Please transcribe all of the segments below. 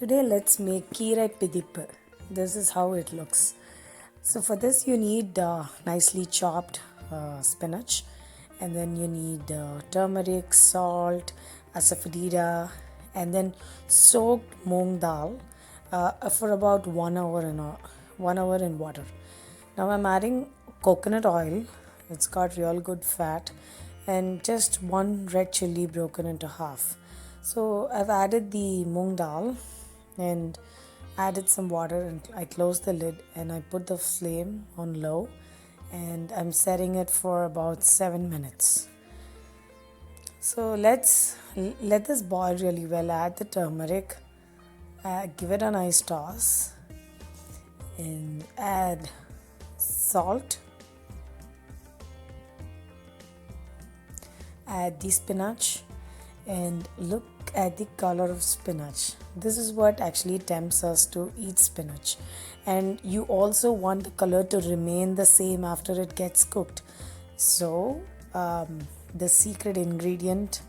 Today let's make Keerai Pidippu. This is how it looks. So for this you need nicely chopped spinach, and then you need turmeric, salt, asafoetida, and then soaked moong dal for about 1 hour in 1 hour in water. Now I'm adding coconut oil. It's got real good fat, and just one red chili broken into half. So I've added the moong dal and added some water, and I closed the lid and I put the flame on low, and I'm setting it for about 7 minutes. So let this boil really well. Add the turmeric, give it a nice toss, and add salt, add the spinach, and look at the color of spinach. This is what actually tempts us to eat spinach. And you also want the color to remain the same after it gets cooked. So the secret ingredient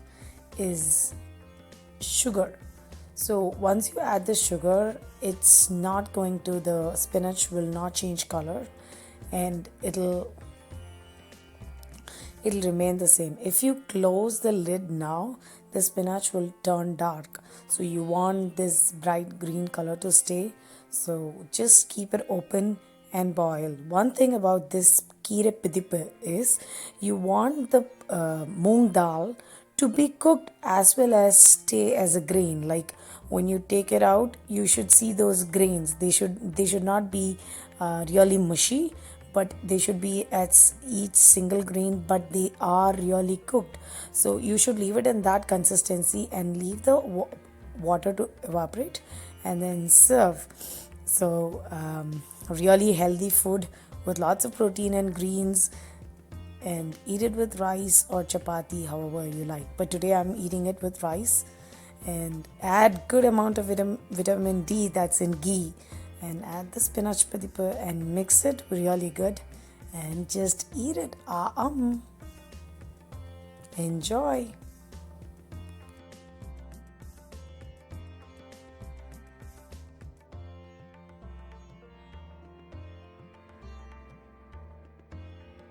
is sugar. So once you add the sugar, it's not going to, the spinach will not change color, and it'll remain the same. If you close the lid now, the spinach will turn dark. So you want this bright green color to stay. So just keep it open and boil. One thing about this Keerai Pidippu is you want the moong dal to be cooked as well as stay as a grain. Like when you take it out, you should see those grains. They should not be really mushy, but they should be at each single grain, but they are really cooked. So you should leave it in that consistency and leave the water to evaporate and then serve. So really healthy food with lots of protein and greens, and eat it with rice or chapati, however you like. But today I'm eating it with rice, and add good amount of vitamin D that's in ghee, and add the spinach pidippu and mix it really good and just eat it. Enjoy.